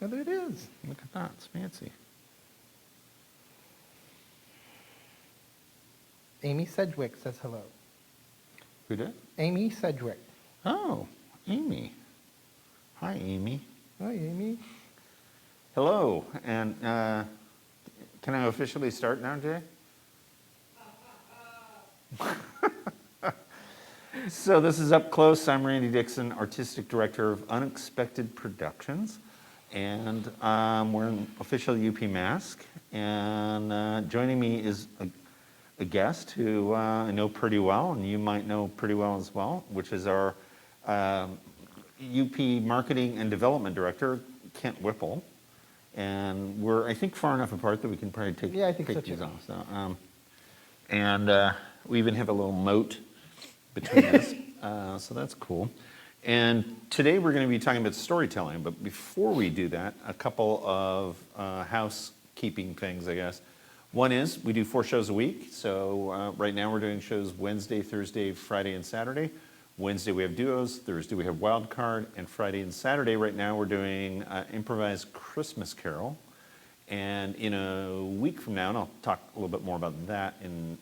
Oh, there it is. Look at that, it's fancy. Amy Sedgwick says hello. Who did? Amy Sedgwick. Oh, Amy. Hi, Amy. Hi, Amy. Hello, and can I officially start now, Jay? So this is Up Close. I'm Randy Dixon, Artistic Director of Unexpected Productions. And we're in official UP Mask. And joining me is a guest who I know pretty well, and you might know pretty well as well, which is our UP Marketing and Development Director, Kent Whipple. And we're, I think, far enough apart that we can probably take these off. So, we even have a little moat between us, so that's cool. And today we're going to be talking about storytelling, but before we do that, a couple of housekeeping things, I guess. One is we do 4 shows a week, so right now we're doing shows Wednesday, Thursday, Friday, and Saturday. Wednesday we have duos, Thursday we have wild card, and Friday and Saturday right now we're doing improvised Christmas Carol. And in a week from now, and I'll talk a little bit more about that in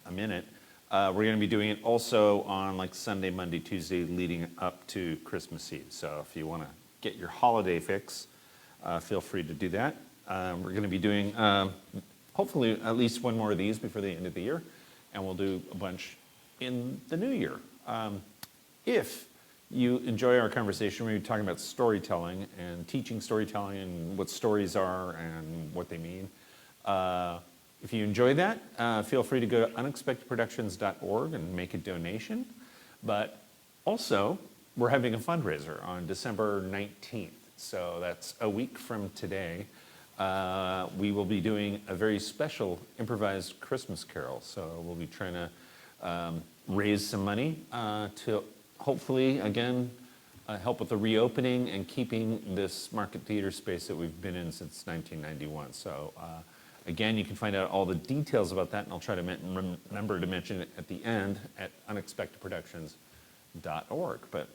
a minute, we're going to be doing it also on like Sunday, Monday, Tuesday leading up to Christmas Eve. So if you want to get your holiday fix, feel free to do that. We're going to be doing hopefully at least one more of these before the end of the year, and we'll do a bunch in the new year. If you enjoy our conversation, we're talking about storytelling and teaching storytelling and what stories are and what they mean. If you enjoy that, feel free to go to unexpectedproductions.org and make a donation. But also, we're having a fundraiser on December 19th. So that's a week from today. We will be doing a very special improvised Christmas Carol. So we'll be trying to raise some money to hopefully, again, help with the reopening and keeping this market theater space that we've been in since 1991. So again, you can find out all the details about that, and I'll try to remember to mention it at the end at unexpectedproductions.org. But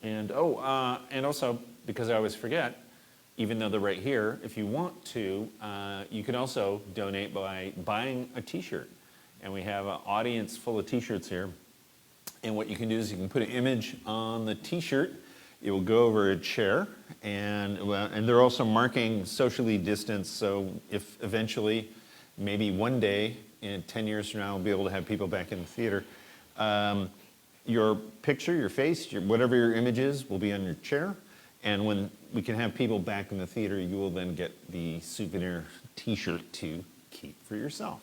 and also, because I always forget, even though they're right here, if you want to, you can also donate by buying a t-shirt. And we have an audience full of t-shirts here. And what you can do is you can put an image on the t-shirt. It will go over a chair. And they're also marking socially distanced. So if eventually, maybe one day, in 10 years from now, we'll be able to have people back in the theater, your picture, your face, whatever your image is, will be on your chair. And when we can have people back in the theater, you will then get the souvenir t-shirt to keep for yourself.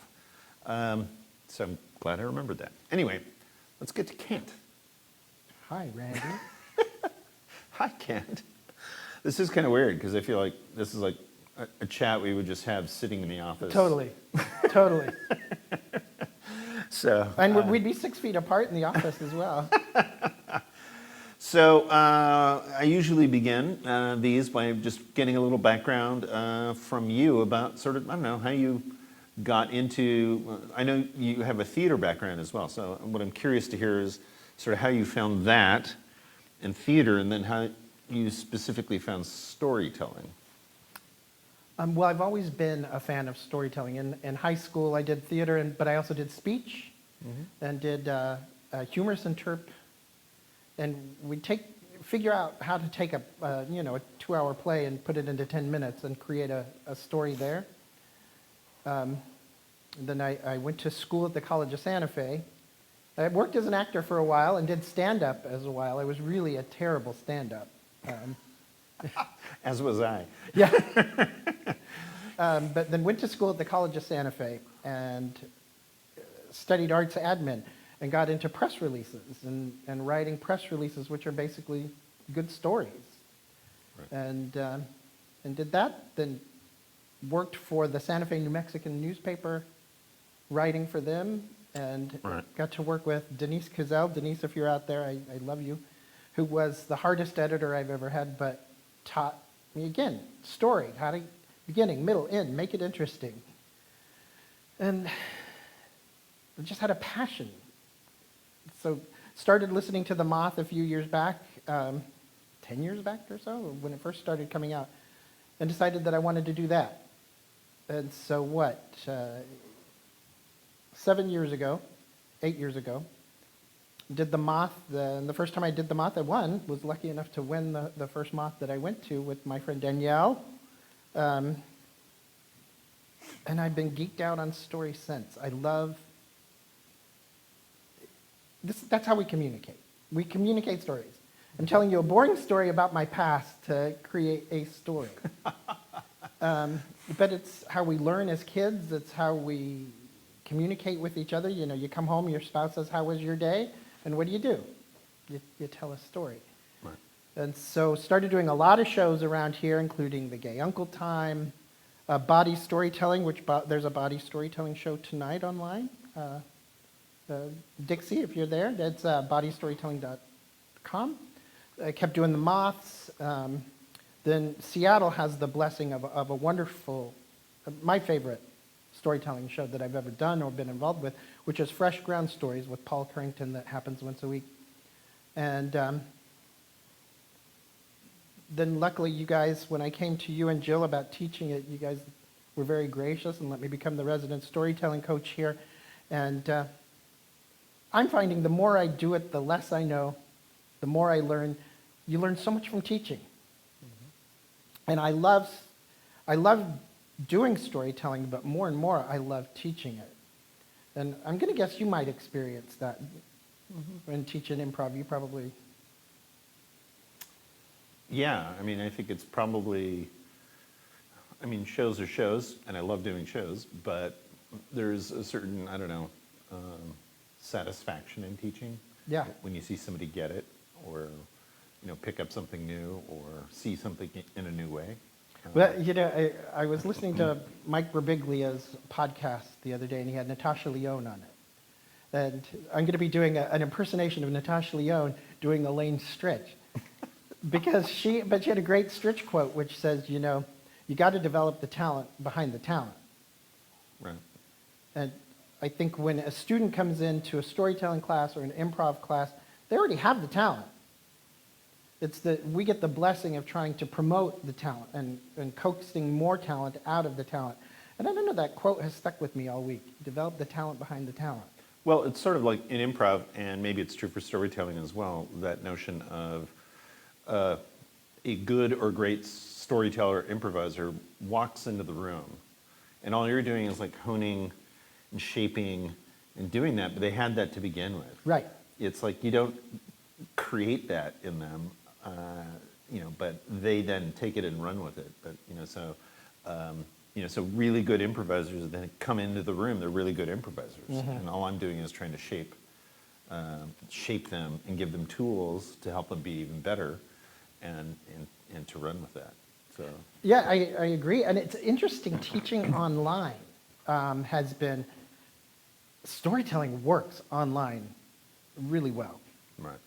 So I'm glad I remembered that. Anyway, let's get to Kent. Hi, Randy. Hi, Kent. This is kind of weird because I feel like this is like a chat we would just have sitting in the office. Totally. Totally. So, and we'd be 6 feet apart in the office as well. So I usually begin these by just getting a little background from you about sort of, I don't know, how you got into, I know you have a theater background as well, so what I'm curious to hear is sort of how you found that in theater, and then how you specifically found storytelling. Well, I've always been a fan of storytelling. In high school, I did theater, but I also did speech, and did humorous interp, and we'd figure out how to take a 2-hour play and put it into 10 minutes and create a story there. Then I went to school at the College of Santa Fe. I worked as an actor for a while and did stand-up as a while. I was really a terrible stand-up. As was I. Yeah. But then went to school at the College of Santa Fe and studied arts admin and got into press releases and writing press releases, which are basically good stories. Right. And did that, then worked for the Santa Fe New Mexican newspaper, writing for them, and got to work with Denise Kuzel. Denise, if you're out there, I love you, who was the hardest editor I've ever had, but taught me, again, story, how to, beginning, middle, end, make it interesting. And I just had a passion. So started listening to the Moth a few years back, 10 years back or so, when it first started coming out, and decided that I wanted to do that. And so 7 years ago, 8 years ago, did the Moth, the first time I did the Moth, I won, was lucky enough to win the first Moth that I went to with my friend Danielle. And I've been geeked out on story since. I love, that's how we communicate. We communicate stories. I'm telling you a boring story about my past to create a story. But it's how we learn as kids. It's how we communicate with each other. You know, you come home, your spouse says, "How was your day?" And what do? You tell a story. Right. And so started doing a lot of shows around here, including the Gay Uncle Time, Bawdy Storytelling, which there's a Bawdy Storytelling show tonight online. Dixie, if you're there, that's bawdystorytelling.com. I kept doing the Moths. Then Seattle has the blessing of a wonderful, my favorite storytelling show that I've ever done or been involved with, which is Fresh Ground Stories with Paul Carrington, that happens once a week. And then luckily you guys, when I came to you and Jill about teaching it, you guys were very gracious and let me become the resident storytelling coach here. And I'm finding the more I do it, the less I know, the more I learn. You learn so much from teaching. Mm-hmm. And I love doing storytelling, but more and more I love teaching it. And I'm going to guess you might experience that when teaching improv. You probably... Yeah, I mean, I think it's probably, I mean, shows are shows, and I love doing shows, but there's a certain, I don't know, satisfaction in teaching. Yeah. When you see somebody get it, or, you know, pick up something new, or see something in a new way. Well, you know, I was listening to Mike Birbiglia's podcast the other day, and he had Natasha Lyonne on it. And I'm going to be doing an impersonation of Natasha Lyonne doing Elaine Stritch. Because she had a great Stritch quote, which says, you know, you got to develop the talent behind the talent. Right. And I think when a student comes into a storytelling class or an improv class, they already have the talent. It's that we get the blessing of trying to promote the talent and coaxing more talent out of the talent. And I don't know, that quote has stuck with me all week. Develop the talent behind the talent. Well, it's sort of like in improv, and maybe it's true for storytelling as well, that notion of a good or great storyteller, improviser walks into the room, and all you're doing is like honing and shaping and doing that, but they had that to begin with. Right. It's like you don't create that in them, you know, but they then take it and run with it. But so really good improvisers then come into the room. They're really good improvisers, and all I'm doing is trying to shape them and give them tools to help them be even better, and to run with that. So yeah, I agree, and it's interesting. Teaching online has been, storytelling works online really well. right.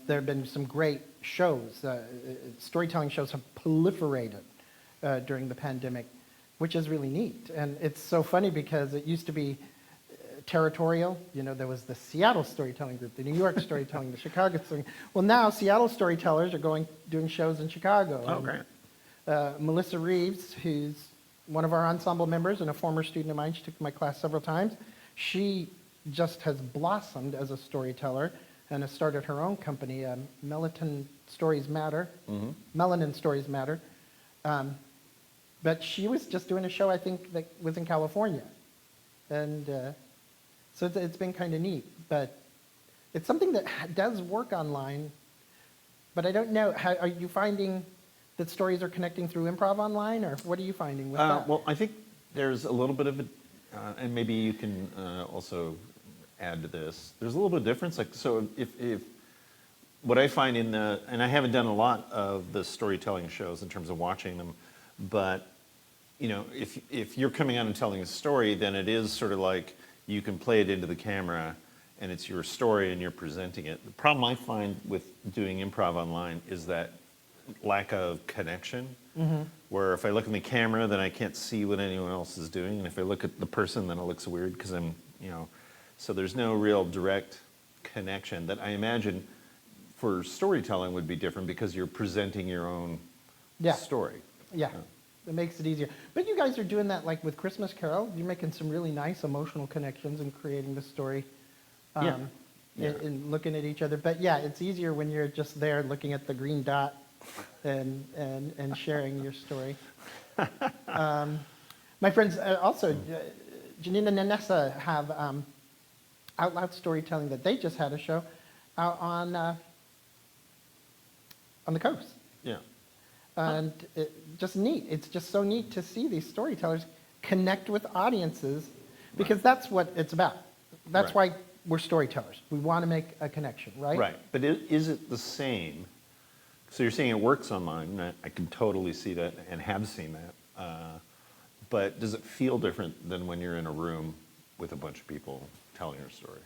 There have been some great shows. Storytelling shows have proliferated during the pandemic, which is really neat. And it's so funny because it used to be territorial. You know, there was the Seattle Storytelling Group, the New York Storytelling, the Chicago Storytelling. Well, now Seattle storytellers are doing shows in Chicago. Oh, great. Melissa Reeves, who's one of our ensemble members and a former student of mine, she took my class several times. She just has blossomed as a storyteller and has started her own company, Melanin Stories Matter. But she was just doing a show, I think, that was in California. And so it's been kind of neat. But it's something that does work online. But I don't know, are you finding that stories are connecting through improv online, or what are you finding with that? Well, I think there's a little bit of a, and maybe you can also add to this. There's a little bit of difference. Like, so if what I find in the, and I haven't done a lot of the storytelling shows in terms of watching them, but you know, if you're coming out and telling a story, then it is sort of like you can play it into the camera, and it's your story and you're presenting it. The problem I find with doing improv online is that lack of connection, where if I look in the camera, then I can't see what anyone else is doing, and if I look at the person, then it looks weird because I'm, so there's no real direct connection that I imagine for storytelling would be different because you're presenting your own story. Yeah, it makes it easier. But you guys are doing that like with Christmas Carol. You're making some really nice emotional connections and creating the story. And looking at each other. But yeah, it's easier when you're just there looking at the green dot and sharing your story. My friends also, Janine and Nanessa have Out Loud Storytelling that they just had a show out on the coast. Yeah. And just neat. It's just so neat to see these storytellers connect with audiences because that's what it's about. That's why we're storytellers. We want to make a connection, right? Right. But is it the same? So you're saying it works online. And I can totally see that and have seen that. But does it feel different than when you're in a room with a bunch of people telling your story?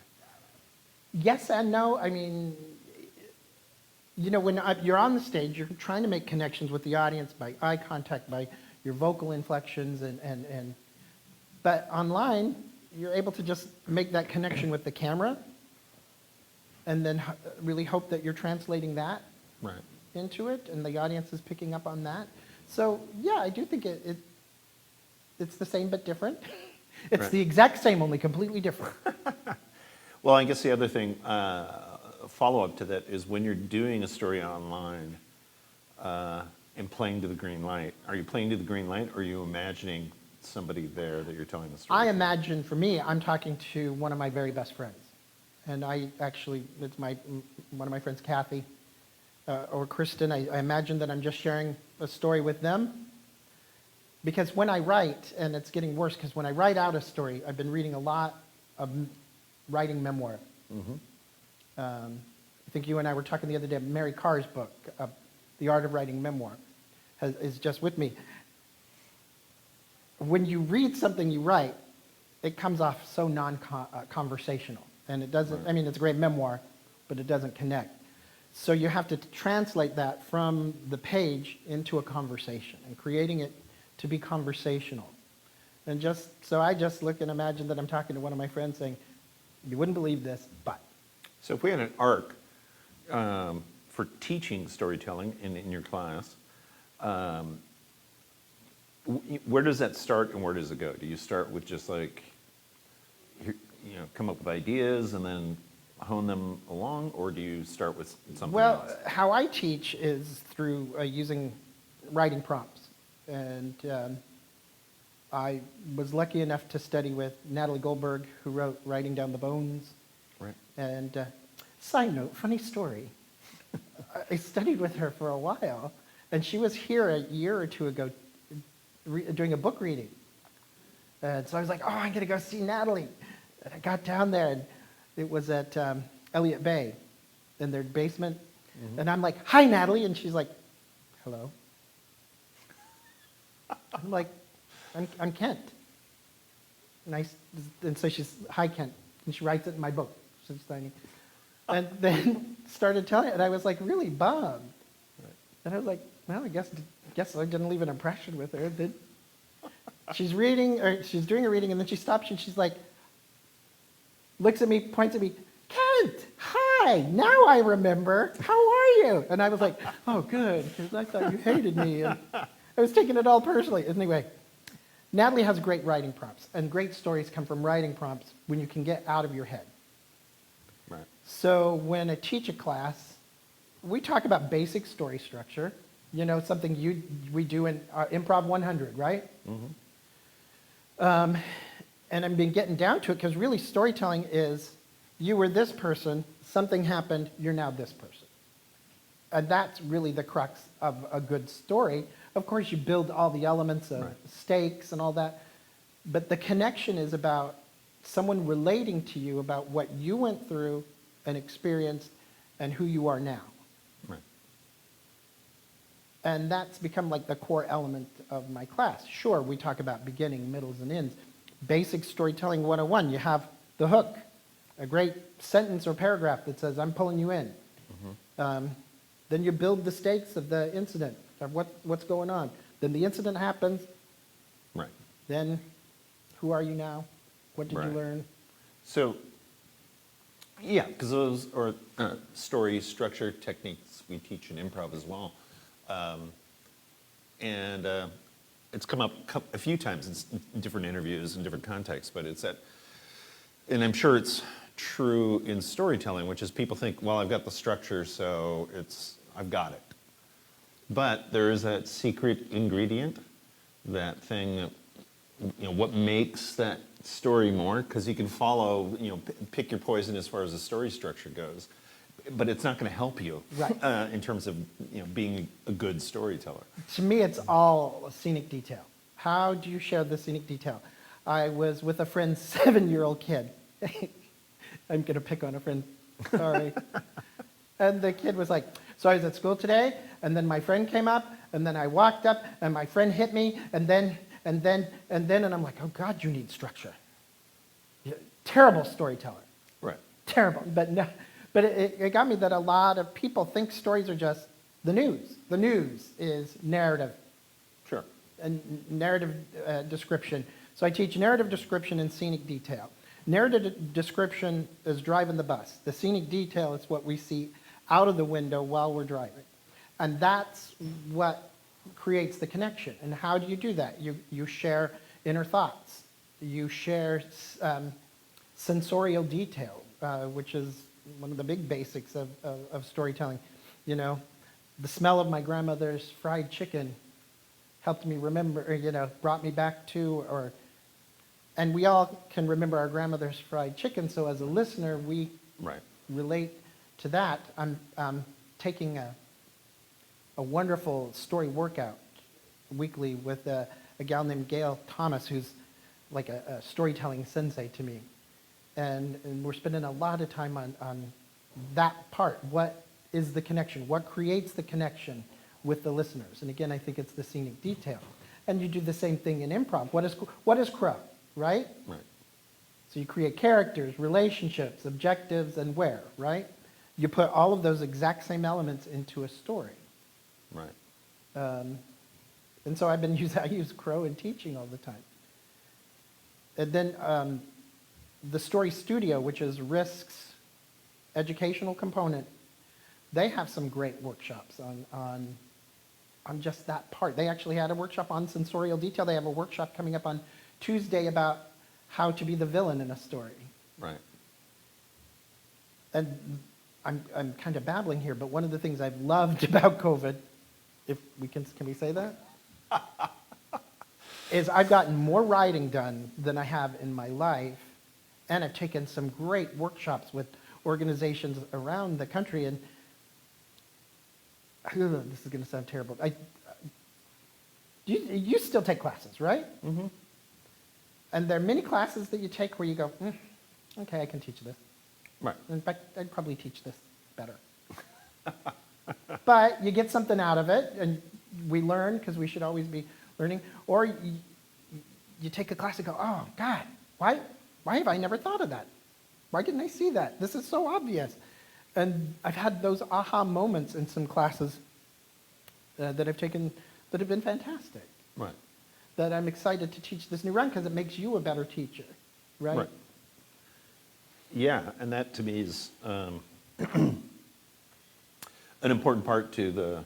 Yes and no. I mean, you know, when you're on the stage, you're trying to make connections with the audience by eye contact, by your vocal inflections, but online, you're able to just make that connection with the camera and then really hope that you're translating that into it and the audience is picking up on that. So, yeah, I do think it's the same but different. It's the exact same, only completely different. Well, I guess the other thing, follow-up to that, is when you're doing a story online and playing to the green light, are you playing to the green light or are you imagining somebody there that you're telling the story I to? imagine, for me, I'm talking to one of my very best friends. And it's one of my friends, Kathy, or Kristen. I imagine that I'm just sharing a story with them. Because when I write, and it's getting worse, because when I write out a story, I've been reading a lot of writing memoir. I think you and I were talking the other day, Mary Carr's book, The Art of Writing Memoir, is just with me. When you read something you write, it comes off so non-conversational. And it doesn't, I mean, it's a great memoir, but it doesn't connect. So you have to translate that from the page into a conversation and creating it to be conversational. And so I just look and imagine that I'm talking to one of my friends saying, you wouldn't believe this, but. So if we had an arc for teaching storytelling in your class, where does that start and where does it go? Do you start with just like, come up with ideas and then hone them along, or do you start with something else? Well, how I teach is through using writing prompts. And I was lucky enough to study with Natalie Goldberg, who wrote Writing Down the Bones. Right. And side note, funny story, I studied with her for a while, and she was here a year or two ago doing a book reading. And so I was like, oh, I'm going to go see Natalie. And I got down there, and it was at Elliott Bay in their basement. And I'm like, hi, Natalie. And she's like, hello. I'm like, I'm Kent. And so she's, hi, Kent. And she writes it in my book. She's tiny. And then started telling it, and I was like really bummed. And I was like, well, I guess I didn't leave an impression with her. She's reading, or she's doing a reading, and then she stops and she's like, looks at me, points at me, Kent, hi, now I remember. How are you? And I was like, oh, good, because I thought you hated me. And I was taking it all personally. Anyway, Natalie has great writing prompts, and great stories come from writing prompts when you can get out of your head. Right. So when I teach a class, we talk about basic story structure, something we do in Improv 100, right? And I've been getting down to it because really storytelling is you were this person, something happened, you're now this person. And that's really the crux of a good story. Of course, you build all the elements of stakes and all that, but the connection is about someone relating to you about what you went through and experienced and who you are now. Right. And that's become like the core element of my class. Sure, we talk about beginning, middles, and ends. Basic storytelling 101, you have the hook, a great sentence or paragraph that says, I'm pulling you in. Then you build the stakes of the incident, of what's going on. Then the incident happens. Right. Then, who are you now? What did you learn? So, Yeah, because those are story structure techniques we teach in improv as well. And it's come up a few times in different interviews and different contexts, but it's that, and I'm sure it's true in storytelling, which is people think, well, I've got the structure, so I've got it. But there is that secret ingredient, that thing that, what makes that story more, because you can follow, pick your poison as far as the story structure goes, but it's not going to help you in terms of being a good storyteller. To me, it's all a scenic detail. How do you share the scenic detail? I was with a friend's 7-year-old kid. I'm going to pick on a friend, sorry. And the kid was like, so I was at school today, and then my friend came up, and then I walked up, and my friend hit me, and then, and I'm like, oh God, you need structure. Terrible storyteller. Right. Terrible, but no. But it got me that a lot of people think stories are just the news. The news is narrative. Sure. And narrative description. So I teach narrative description and scenic detail. Narrative description is driving the bus. The scenic detail is what we see out of the window while we're driving. And that's what creates the connection. And how do you do that? You share inner thoughts. You share sensorial detail, which is one of the big basics of storytelling. The smell of my grandmother's fried chicken helped me remember, brought me back to, and we all can remember our grandmother's fried chicken, so as a listener, we relate to that. I'm taking a wonderful story workout weekly with a gal named Gail Thomas, who's like a storytelling sensei to me. And we're spending a lot of time on that part. What is the connection? What creates the connection with the listeners? And again, I think it's the scenic detail. And you do the same thing in improv. What is Crow, right? Right. So you create characters, relationships, objectives, and where, right? You put all of those exact same elements into a story. Right. And so I use Crow in teaching all the time. And then the Story Studio, which is Risk's educational component, they have some great workshops on just that part. They actually had a workshop on sensorial detail. They have a workshop coming up on Tuesday about how to be the villain in a story. Right. And I'm kind of babbling here, but one of the things I've loved about COVID, if we can we say that? Is I've gotten more writing done than I have in my life, and I've taken some great workshops with organizations around the country, and this is going to sound terrible. You still take classes, right? Mm-hmm. And there are many classes that you take where you go, okay, I can teach this. Right. In fact, I'd probably teach this better. But you get something out of it, and we learn, because we should always be learning. Or you take a class and go, oh, God, why have I never thought of that? Why didn't I see that? This is so obvious. And I've had those aha moments in some classes that I've taken that have been fantastic. Right. That I'm excited to teach this new run because it makes you a better teacher, right? Right. Yeah, and that to me is an important part to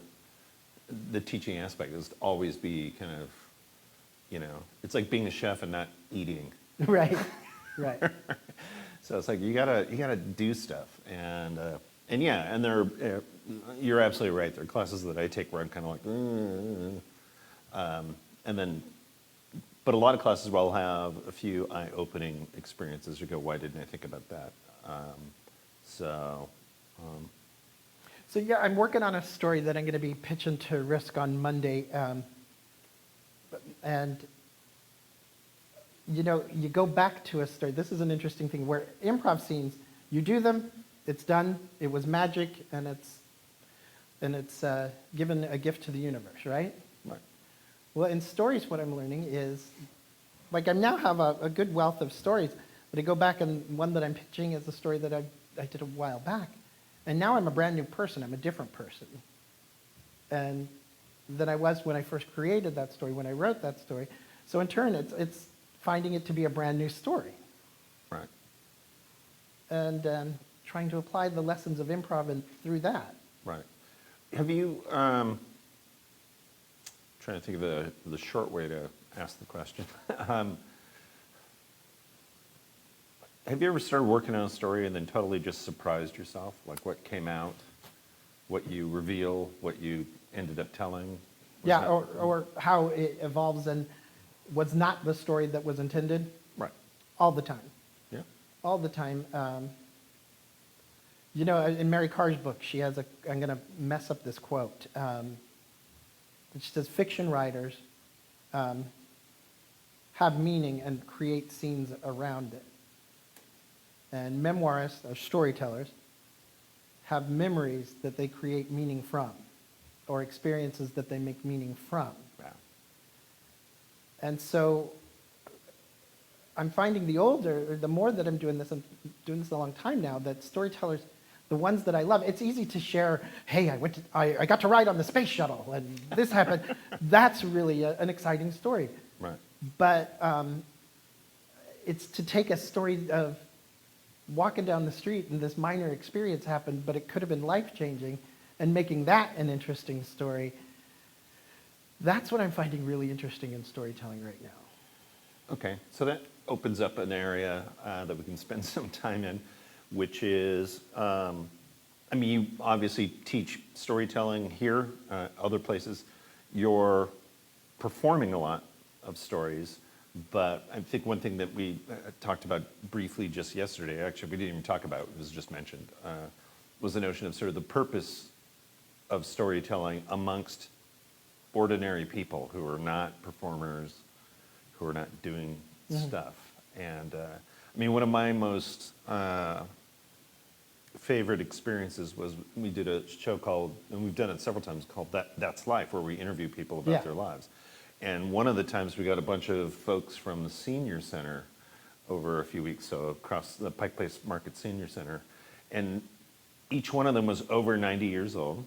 the teaching aspect, is to always be kind of, it's like being a chef and not eating. Right, right. So it's like you gotta do stuff, and yeah, and you're absolutely right. There are classes that I take where I'm kind of like, and then, but a lot of classes will have a few eye-opening experiences. You go, why didn't I think about that? So yeah, I'm working on a story that I'm going to be pitching to Risk on Monday, and you go back to a story. This is an interesting thing where improv scenes, you do them, it's done, it was magic, and it's given a gift to the universe, right? Right. Well, in stories, what I'm learning is, like I now have a good wealth of stories, but I go back, and one that I'm pitching is a story that I did a while back. And now I'm a brand new person. I'm a different person than I was when I first created that story, when I wrote that story. So in turn, it's finding it to be a brand new story. Right. And trying to apply the lessons of improv and through that. Right. Have you, trying to think of the short way to ask the question. Have you ever started working on a story and then totally just surprised yourself? Like what came out, what you reveal, what you ended up telling? Yeah, or how it evolves and was not the story that was intended. Right. All the time. Yeah. All the time. You know, in Mary Karr's book, she has I'm going to mess up this quote. She says, fiction writers have meaning and create scenes around it. And memoirists, or storytellers, have memories that they create meaning from, or experiences that they make meaning from. Wow. And so I'm finding the more that I'm doing this a long time now, that storytellers, the ones that I love, it's easy to share, hey, I got to ride on the space shuttle, and this happened. That's really an exciting story. Right. But it's to take a story of walking down the street and this minor experience happened, but it could have been life-changing, and making that an interesting story. That's what I'm finding really interesting in storytelling right now. Okay, so that opens up an area that we can spend some time in, which is, I mean, you obviously teach storytelling here, other places. You're performing a lot of stories, but I think one thing that we talked about briefly just yesterday, actually we didn't even talk about, it was just mentioned, was the notion of sort of the purpose of storytelling amongst ordinary people who are not performers, who are not doing stuff. And I mean, one of my most favorite experiences was we did a show called, and we've done it several times, called That's Life, where we interview people about their lives. And one of the times we got a bunch of folks from the senior center over a few weeks, so across the Pike Place Market Senior Center, and each one of them was over 90 years old.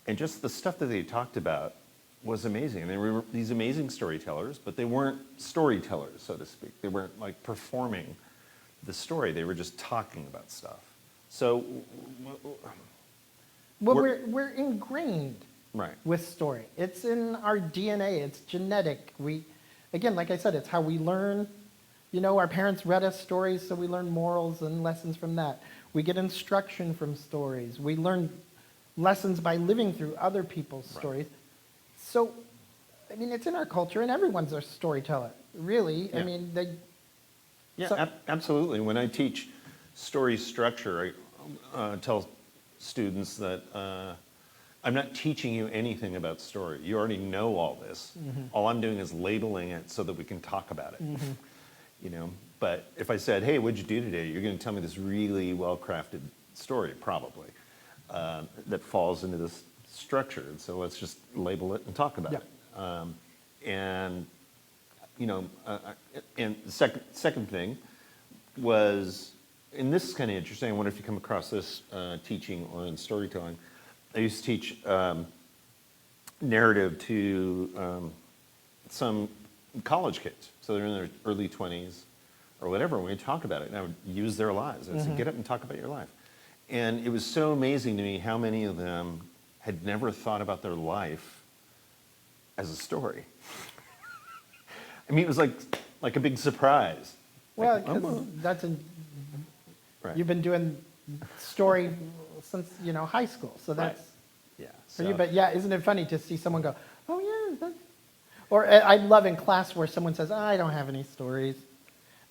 And just the stuff that they talked about was amazing. And they were these amazing storytellers, but they weren't storytellers, so to speak. They weren't like performing the story. They were just talking about stuff. So, well, we're ingrained with story. It's in our DNA. It's genetic. Again, like I said, it's how we learn. You know, our parents read us stories, so we learn morals and lessons from that. We get instruction from stories. We learn lessons by living through other people's stories. So, I mean, it's in our culture, and everyone's a storyteller, really. Yeah. I mean, absolutely. When I teach story structure, I tell students that I'm not teaching you anything about story. You already know all this. All I'm doing is labeling it so that we can talk about it. You know, but if I said, hey, what'd you do today? You're going to tell me this really well-crafted story, probably, that falls into this structure. And so let's just label it and talk about it. And, you know, and the second thing was, and this is kind of interesting, I wonder if you come across this teaching or in storytelling. I used to teach narrative to some college kids. So they're in their early 20s or whatever, when we talk about it, and I would use their lives. I said, get up and talk about your life. And it was so amazing to me how many of them had never thought about their life as a story. I mean, it was like a big surprise. well, Like, 'cause right. you've been doing story since, you know, high school. So that's Yeah. for you. But yeah, isn't it funny to see someone go, oh yeah, that's... Or I love in class where someone says, I don't have any stories.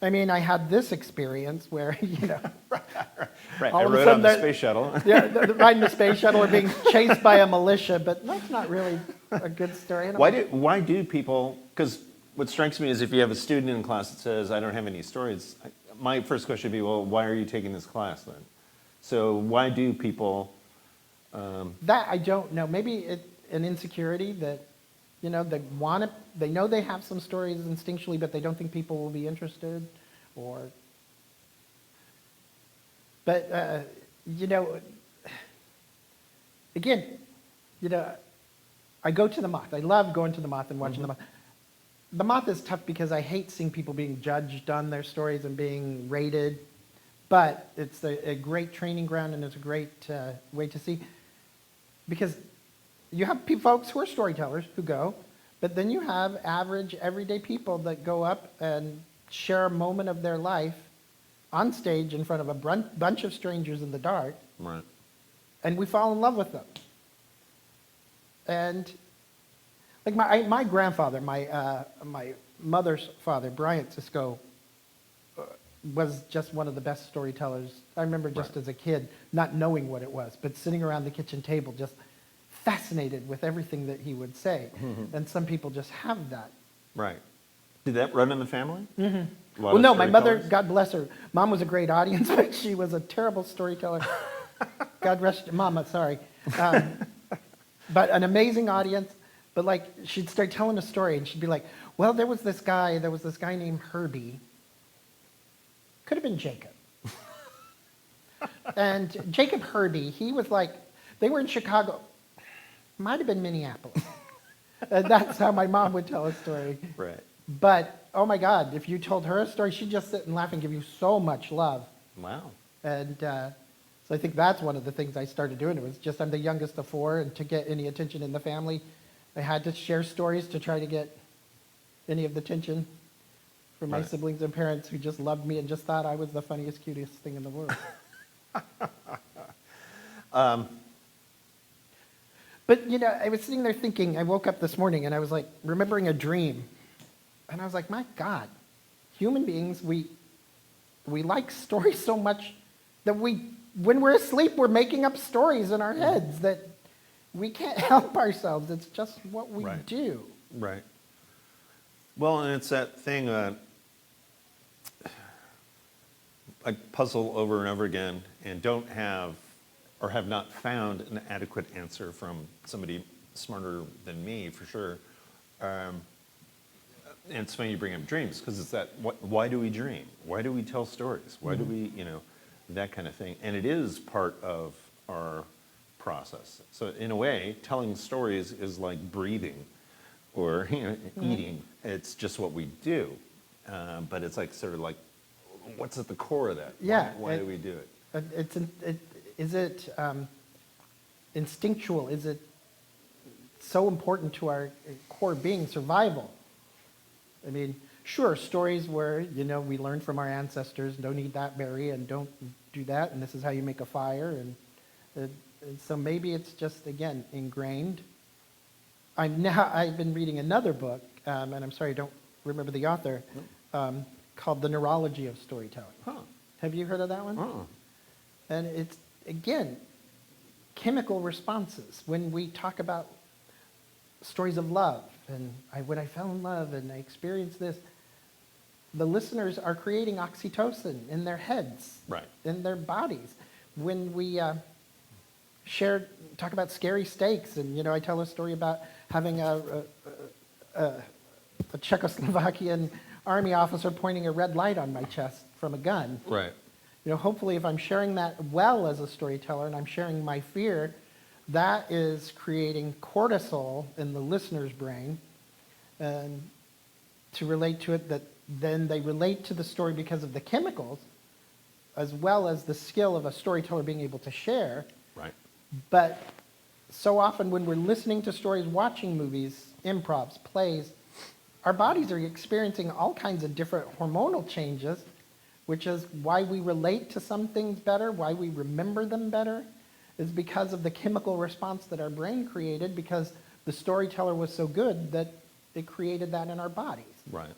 I mean, I had this experience where, you know. Right, all I of a rode sudden on the space shuttle. Yeah, riding the space shuttle or being chased by a militia, but that's not really a good story. And Why do people, because what strikes me is if you have a student in class that says, I don't have any stories, my first question would be, well, why are you taking this class then? So why do people... That I don't know. Maybe an insecurity that, you know, they know they have some stories instinctually, but they don't think people will be interested, or... But, you know, again, you know, I go to the Moth. I love going to the Moth and watching the Moth. The Moth is tough because I hate seeing people being judged on their stories and being rated. But it's a great training ground, and it's a great way to see, because you have folks who are storytellers who go, but then you have average, everyday people that go up and share a moment of their life on stage in front of a bunch of strangers in the dark, Right. and we fall in love with them. And like my grandfather, my mother's father, Bryant Cisco, was just one of the best storytellers. I remember just as a kid, not knowing what it was, but sitting around the kitchen table just fascinated with everything that he would say. And some people just have that. Right. Did that run in the family? Mm-hmm. Well, no, my mother, God bless her, Mom was a great audience, but she was a terrible storyteller. God rest, Mama, sorry. But an amazing audience. But like, she'd start telling a story, and she'd be like, well, there was this guy named Herbie. Could have been Jacob. And Jacob Herbie, he was like, they were in Chicago. Might have been Minneapolis. And that's how my mom would tell a story. Right. But, oh my God, if you told her a story, she'd just sit and laugh and give you so much love. Wow. And so I think that's one of the things I started doing. It was just, I'm the youngest of four, and to get any attention in the family, I had to share stories to try to get any of the attention from my siblings and parents who just loved me and just thought I was the funniest, cutest thing in the world. But, you know, I was sitting there thinking, I woke up this morning and I was like, remembering a dream. And I was like, my God, human beings, we like stories so much that when we're asleep, we're making up stories in our heads that we can't help ourselves. It's just what we do. Right. Well, and it's that thing I puzzle over and over again and don't have or have not found an adequate answer from somebody smarter than me, for sure. And it's funny you bring up dreams, because it's that, why do we dream? Why do we tell stories? Why do we, you know, that kind of thing. And it is part of our process. So in a way, telling stories is like breathing or, you know, eating. It's just what we do. But it's like sort of like, what's at the core of that? Yeah. Why do we do it? Is it instinctual? Is it so important to our core being, survival? I mean, sure, stories where, you know, we learn from our ancestors, don't eat that berry and don't do that, and this is how you make a fire. And so maybe it's just, again, ingrained. I've been reading another book, and I'm sorry I don't remember the author, called The Neurology of Storytelling. Huh. Have you heard of that one? Oh. And it's, again, chemical responses. When we talk about stories of love, and when I fell in love and I experienced this, the listeners are creating oxytocin in their heads, in their bodies. When we talk about scary stakes, and, you know, I tell a story about having a Czechoslovakian army officer pointing a red light on my chest from a gun. Right. You know, hopefully if I'm sharing that well as a storyteller and I'm sharing my fear, that is creating cortisol in the listener's brain, and to relate to it, that then they relate to the story because of the chemicals, as well as the skill of a storyteller being able to share. Right. But so often when we're listening to stories, watching movies, improvs, plays, our bodies are experiencing all kinds of different hormonal changes, which is why we relate to some things better, why we remember them better, is because of the chemical response that our brain created, because the storyteller was so good that it created that in our bodies. Right.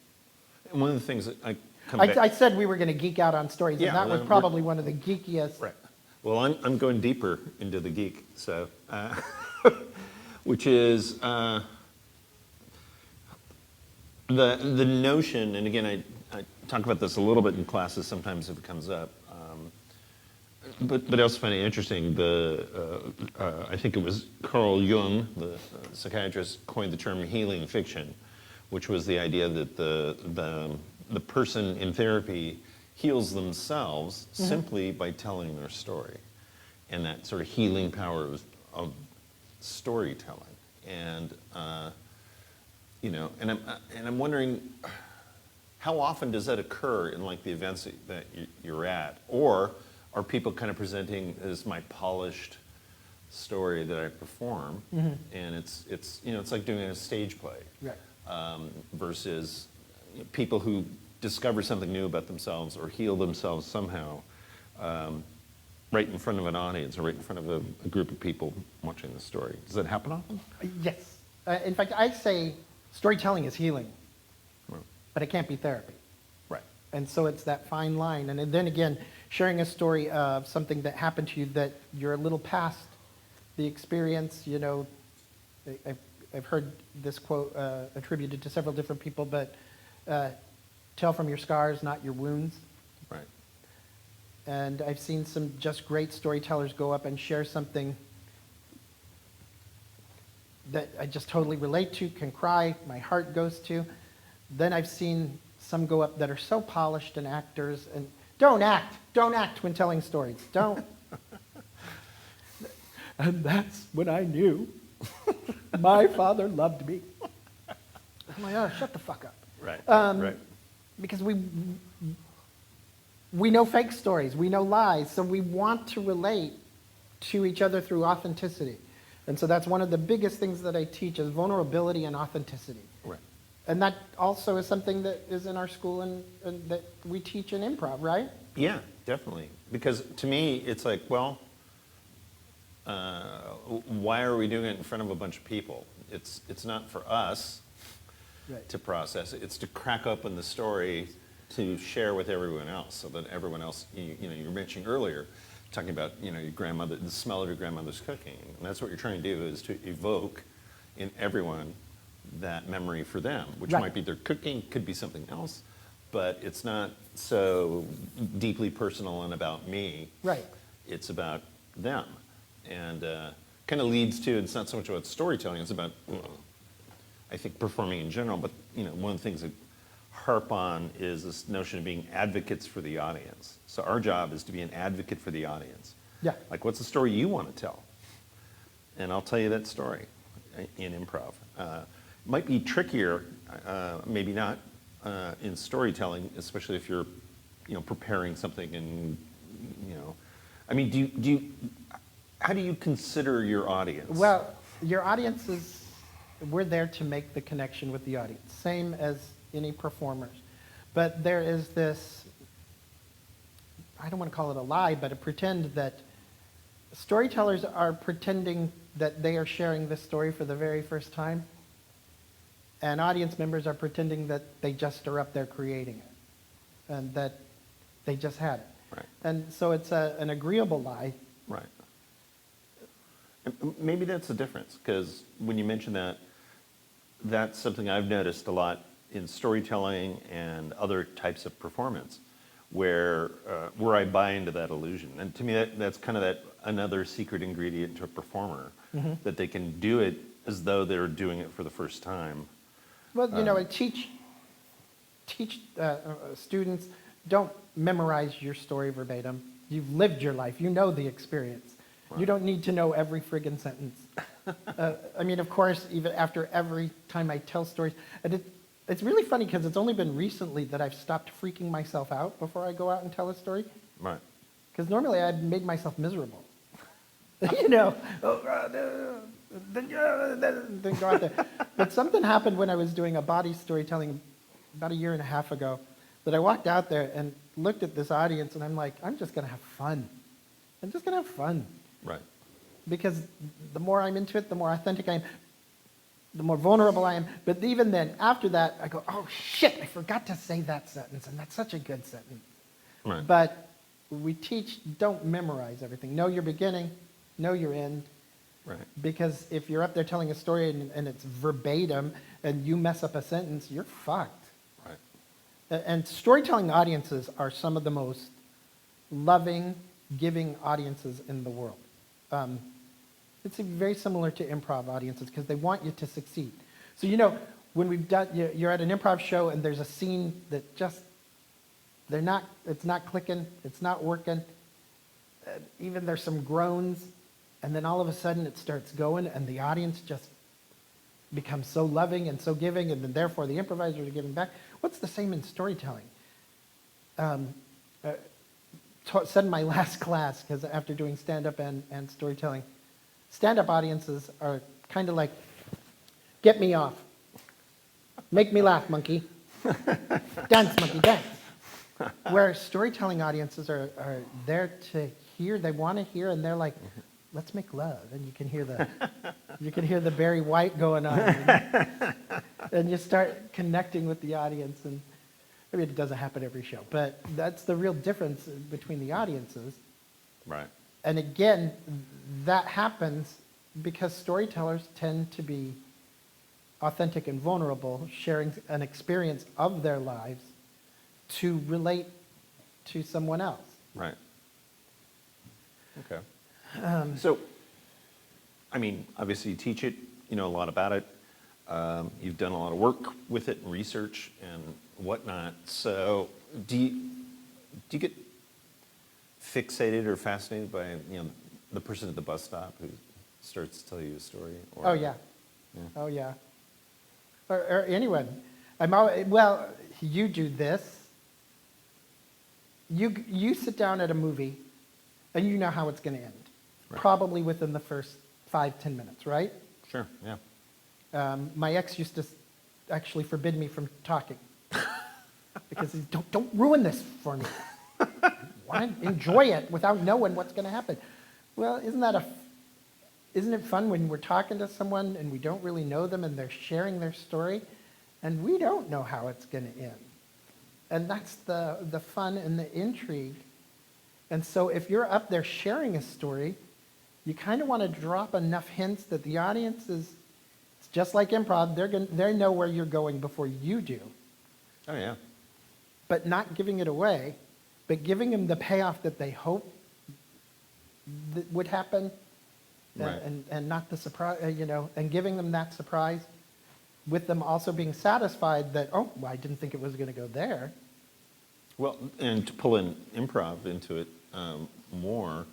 And one of the things that I come back... I said we were going to geek out on stories, and that was probably one of the geekiest... Right. Well, I'm going deeper into the geek, so... which is the notion, and again, I talk about this a little bit in classes sometimes if it comes up, but I also find it interesting. I think it was Carl Jung, the psychiatrist, coined the term healing fiction, which was the idea that the person in therapy heals themselves simply by telling their story, and that sort of healing power of storytelling. And you know, and I'm wondering, how often does that occur in like the events that you're at? Or are people kind of presenting as my polished story that I perform, and it's you know, it's like doing a stage play, Right. Versus people who discover something new about themselves or heal themselves somehow, right in front of an audience or right in front of a group of people watching the story. Does that happen often? Yes. In fact, I say storytelling is healing, Right. but it can't be therapy. Right. And so it's that fine line. And then again, sharing a story of something that happened to you that you're a little past the experience, you know, I've heard this quote attributed to several different people, but tell from your scars, not your wounds. Right. And I've seen some just great storytellers go up and share something that I just totally relate to, can cry, my heart goes to. Then I've seen some go up that are so polished and actors, and don't act when telling stories, don't. And that's when I knew my father loved me. I'm like, oh, shut the fuck up. Right. Right. Because we know fake stories, we know lies, so we want to relate to each other through authenticity. And so that's one of the biggest things that I teach is vulnerability and authenticity. Right. And that also is something that is in our school and that we teach in improv, right? Yeah, definitely. Because to me, it's like, well, why are we doing it in front of a bunch of people? It's not for us Right. to process it. It's to crack open the story to share with everyone else, so that everyone else, you know, you were mentioning earlier, talking about, you know, your grandmother, the smell of your grandmother's cooking. And that's what you're trying to do, is to evoke in everyone that memory for them, which Right. might be their cooking, could be something else, but it's not so deeply personal and about me. Right. It's about them. And kind of leads to, it's not so much about storytelling, it's about, I think, performing in general, but, you know, one of the things that harp on is this notion of being advocates for the audience. So our job is to be an advocate for the audience. Yeah. Like, what's the story you want to tell? And I'll tell you that story in improv. It might be trickier, maybe not, in storytelling, especially if you're, you know, preparing something and, you know, I mean, how do you consider your audience? Well, your audience is, we're there to make the connection with the audience, same as any performers. But there is this, I don't want to call it a lie, but a pretend that storytellers are pretending that they are sharing this story for the very first time, and audience members are pretending that they just are up there creating it, and that they just had it. Right. And so it's an agreeable lie. Right. And maybe that's the difference, because when you mention that, that's something I've noticed a lot in storytelling and other types of performance, where I buy into that illusion. And to me, that's kind of that another secret ingredient to a performer, that they can do it as though they're doing it for the first time. Well, you know, I teach students, don't memorize your story verbatim. You've lived your life. You know the experience. Right. You don't need to know every friggin' sentence. I mean, of course, even after every time I tell stories, and it's really funny because it's only been recently that I've stopped freaking myself out before I go out and tell a story. Right. Because normally I'd made myself miserable. You know, then go out there. But something happened when I was doing a Bawdy Storytelling about a year and a half ago, that I walked out there and looked at this audience, and I'm like, I'm just going to have fun. I'm just going to have fun. Right. Because the more I'm into it, the more authentic I am, the more vulnerable I am. But even then, after that, I go, oh, shit, I forgot to say that sentence, and that's such a good sentence. Right. But we teach, don't memorize everything. Know your beginning, know your end. Right. Because if you're up there telling a story and it's verbatim and you mess up a sentence, you're fucked. Right. And storytelling audiences are some of the most loving, giving audiences in the world. It's very similar to improv audiences because they want you to succeed. So, you know, when we've done, you're at an improv show and there's a scene that just, it's not clicking, it's not working. Even there's some groans, and then all of a sudden it starts going and the audience just becomes so loving and so giving, and then therefore the improvisers are giving back. what's the same in storytelling? Said in my last class, because after doing stand-up and storytelling, stand-up audiences are kind of like, get me off. Make me laugh, monkey. Dance, monkey, dance. Where storytelling audiences are there to hear, they want to hear, and they're like, let's make love. And you can hear the Barry White going on. And you start connecting with the audience. And I mean, it doesn't happen every show, but that's the real difference between the audiences. Right. And again, that happens because storytellers tend to be authentic and vulnerable, sharing an experience of their lives to relate to someone else. Right. Okay. So, I mean, obviously you teach it, you know a lot about it. You've done a lot of work with it and research and whatnot. So, do you get fixated or fascinated by the person at the bus stop who starts to tell you a story? Or, Oh yeah. Oh yeah. Or anyone. Well, you do this. You sit down at a movie, and you know how it's going to end. Right. Probably within the first 5-10 minutes, right? Sure. Yeah. My ex used to actually forbid me from talking because he's, don't ruin this for me. Want to enjoy it without knowing what's going to happen. Well, isn't it fun when we're talking to someone and we don't really know them and they're sharing their story and we don't know how it's going to end? And that's the fun and the intrigue. And so if you're up there sharing a story, you kind of want to drop enough hints that the audience is, it's just like improv, they know where you're going before you do. Oh yeah. But not giving it away, but giving them the payoff that they hope that would happen. Right. And not the surprise, and giving them that surprise with them also being satisfied that, oh, well, I didn't think it was going to go there. Well, and to pull in improv into it more,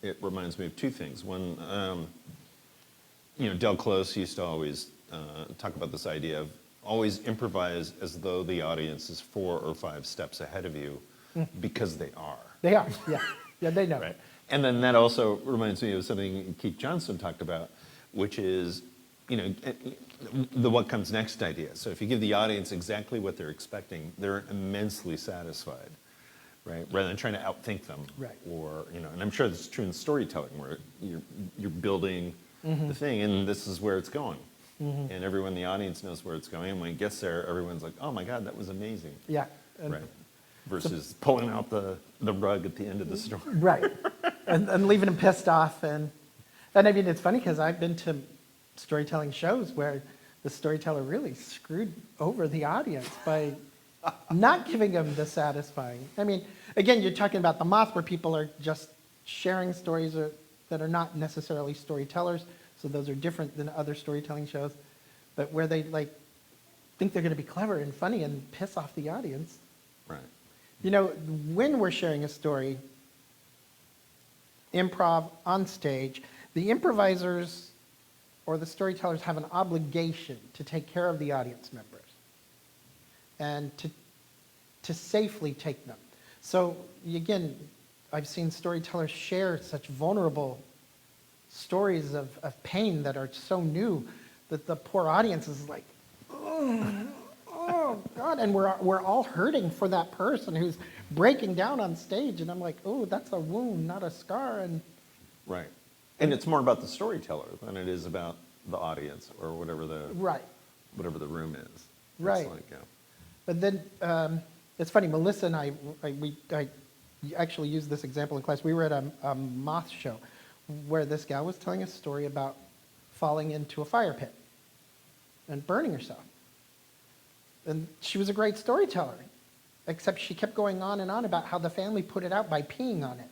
it reminds me of two things. One, Del Close used to always talk about this idea of always improvise as though the audience is 4 or 5 steps ahead of you, because they are. They are, yeah. Yeah, they know. Right. And then that also reminds me of something Keith Johnstone talked about, which is, the what comes next idea. So if you give the audience exactly what they're expecting, they're immensely satisfied, right? Rather than trying to outthink them. Right. Or, and I'm sure this is true in storytelling where you're building the thing and this is where it's going. And everyone in the audience knows where it's going. And when it gets there, everyone's like, oh my God, that was amazing. Yeah. Right. Versus pulling out the rug at the end of the story. Right. And leaving them pissed off. And I mean, it's funny because I've been to storytelling shows where the storyteller really screwed over the audience by not giving them the satisfying. I mean, again, you're talking about the Moth where people are just sharing stories that are not necessarily storytellers. So those are different than other storytelling shows. But where they think they're going to be clever and funny and piss off the audience. Right. When we're sharing a story, improv on stage, the improvisers or the storytellers have an obligation to take care of the audience members and to safely take them. So again, I've seen storytellers share such vulnerable stories of pain that are so new that the poor audience is like, oh God, and we're all hurting for that person who's breaking down on stage, and I'm like, oh, that's a wound, not a scar. And right. And it's more about the storyteller than it is about the audience or whatever the room is. Right. It's like, yeah. But then it's funny, Melissa and I actually used this example in class. We were at a Moth show where this gal was telling a story about falling into a fire pit and burning herself. And she was a great storyteller, except she kept going on and on about how the family put it out by peeing on it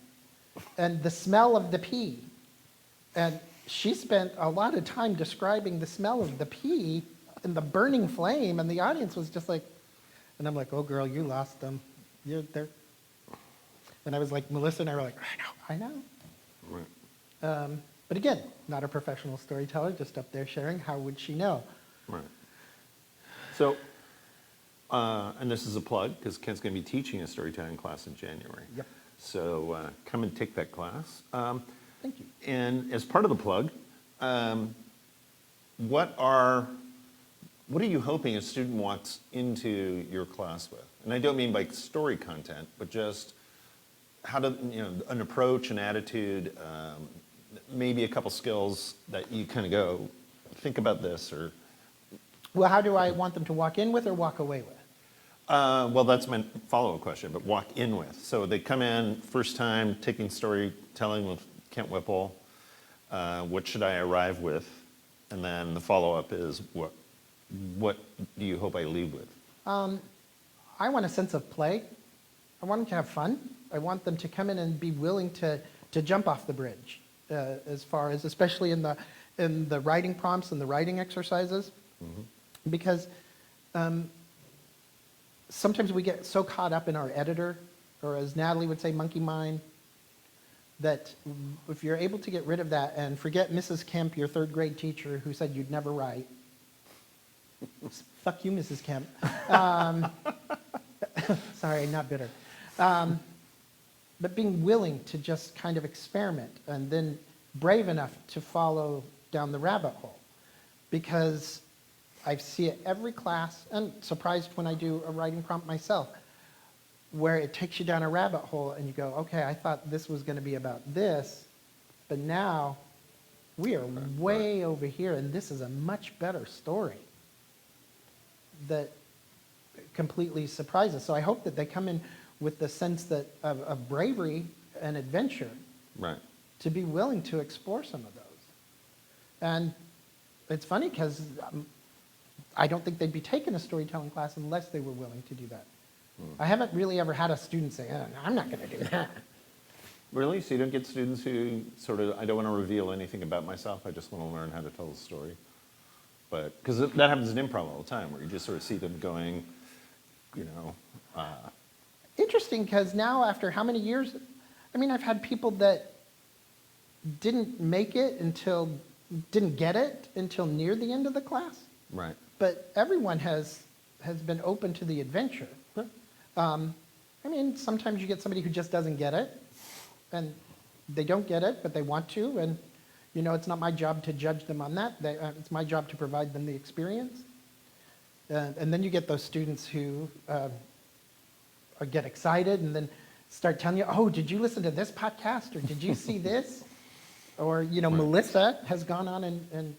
and the smell of the pee. And she spent a lot of time describing the smell of the pee and the burning flame, and the audience was just like, and I'm like, oh girl, you lost them. You're there. And I was like, Melissa and I were like, I know. Right. But again, not a professional storyteller, just up there sharing. How would she know? Right. So And this is a plug, because Kent's going to be teaching a storytelling class in January. Yep. So come and take that class. Thank you. And as part of the plug, what are you hoping a student walks into your class with? And I don't mean like story content, but just how to, an approach, an attitude, maybe a couple skills that you kind of go, think about this, or... Well, how do I want them to walk in with or walk away with? Well, that's my follow-up question, but walk in with. So they come in, first time taking storytelling with Kent Whipple. What should I arrive with? And then the follow-up is, what do you hope I leave with? I want a sense of play. I want them to have fun. I want them to come in and be willing to jump off the bridge, as far as, especially in the writing prompts and the writing exercises. Mm-hmm. Because sometimes we get so caught up in our editor, or as Natalie would say, monkey mind, that if you're able to get rid of that and forget Mrs. Kemp, your third grade teacher who said you'd never write. Fuck you, Mrs. Kemp. Sorry, not bitter. But being willing to just kind of experiment, and then brave enough to follow down the rabbit hole. Because I see it every class, and surprised when I do a writing prompt myself, where it takes you down a rabbit hole and you go, okay, I thought this was going to be about this, but now we are way over here, and this is a much better story that completely surprises. So I hope that they come in with the sense that of bravery and adventure, Right. to be willing to explore some of those. And it's funny because I don't think they'd be taking a storytelling class unless they were willing to do that. I haven't really ever had a student say, oh, I'm not going to do that. Really? So you don't get students who sort of, I don't want to reveal anything about myself, I just want to learn how to tell the story? But, because that happens in improv all the time, where you just sort of see them going, Interesting, because now after how many years, I mean, I've had people that didn't get it until near the end of the class. Right. But everyone has been open to the adventure. I mean, sometimes you get somebody who just doesn't get it, and they don't get it, but they want to, and it's not my job to judge them on that. It's my job to provide them the experience. And then you get those students who get excited and then start telling you, oh, did you listen to this podcast, or did you see this? Or, Right. Melissa has gone on and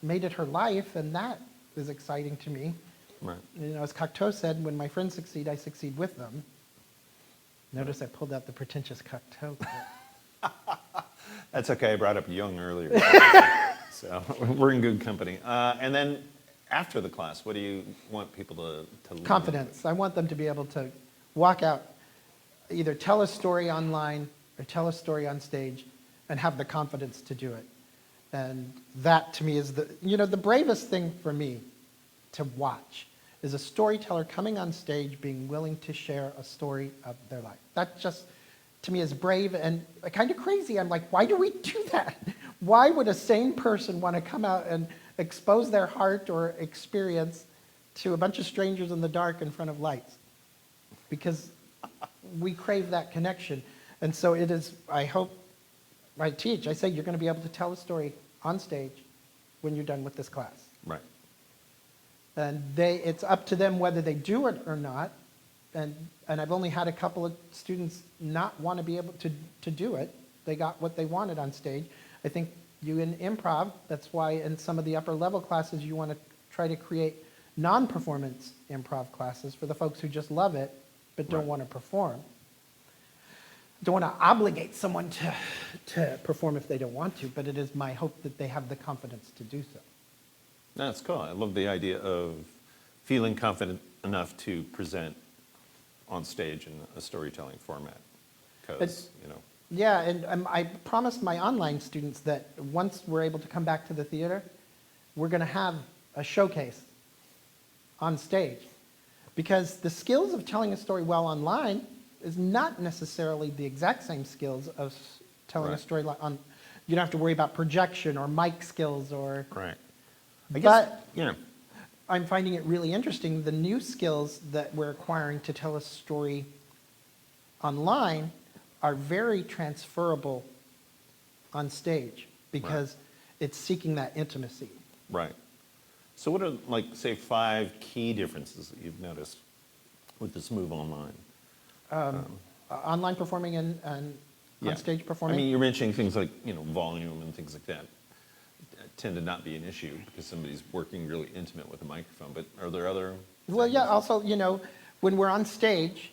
made it her life, and that is exciting to me. Right. As Cocteau said, when my friends succeed, I succeed with them. Notice I pulled out the pretentious Cocteau. That's okay, I brought up Jung earlier. So we're in good company. And then after the class, what do you want people to learn? Confidence. I want them to be able to walk out, either tell a story online or tell a story on stage, and have the confidence to do it. And that, to me, is the bravest thing for me to watch, is a storyteller coming on stage being willing to share a story of their life. That just, to me, is brave and kind of crazy. I'm like, why do we do that? Why would a sane person want to come out and expose their heart or experience to a bunch of strangers in the dark in front of lights? Because we crave that connection. And so it is, I hope, I teach, I say you're going to be able to tell a story on stage when you're done with this class. Right. And it's up to them whether they do it or not. And I've only had a couple of students not want to be able to do it. They got what they wanted on stage. I think you in improv, that's why in some of the upper level classes you want to try to create non-performance improv classes for the folks who just love it but don't want to perform. Don't want to obligate someone to perform if they don't want to, but it is my hope that they have the confidence to do so. That's cool. I love the idea of feeling confident enough to present on stage in a storytelling format. Because, Yeah, and I promised my online students that once we're able to come back to the theater, we're going to have a showcase on stage. Because the skills of telling a story well online is not necessarily the exact same skills of telling a story on. You don't have to worry about projection or mic skills or. Right. I guess, I'm finding it really interesting. The new skills that we're acquiring to tell a story online are very transferable on stage because it's seeking that intimacy. Right. So what are, like, say, 5 key differences that you've noticed with this move online? Online performing and on stage performing. I mean, you're mentioning things like, volume and things like that tend to not be an issue because somebody's working really intimate with a microphone, but are there other? Well, yeah, also, when we're on stage,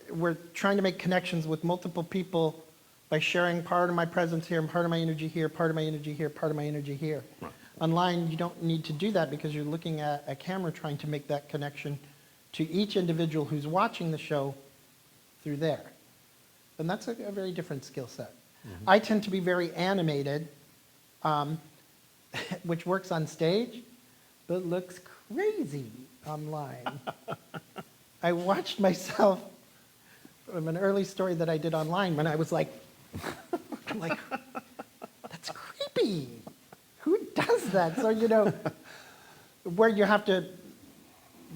we're trying to make connections with multiple people by sharing part of my presence here, and part of my energy here, part of my energy here, part of my energy here. Right. Online, you don't need to do that because you're looking at a camera trying to make that connection to each individual who's watching the show through there. And that's a very different skill set. Mm-hmm. I tend to be very animated, which works on stage, but looks crazy online. I watched myself from an early story that I did online when I was like, that's creepy. Who does that? So, where you have to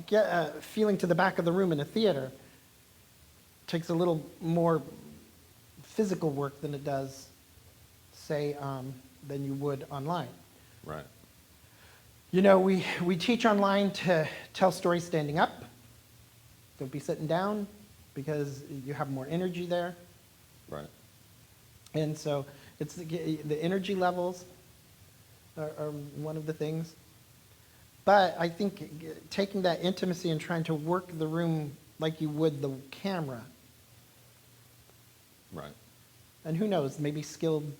get a feeling to the back of the room in a theater takes a little more physical work than it does, say, than you would online. Right. We teach online to tell stories standing up. Don't be sitting down because you have more energy there. Right. And so it's the energy levels are one of the things. But I think taking that intimacy and trying to work the room like you would the camera. Right. And who knows, maybe skilled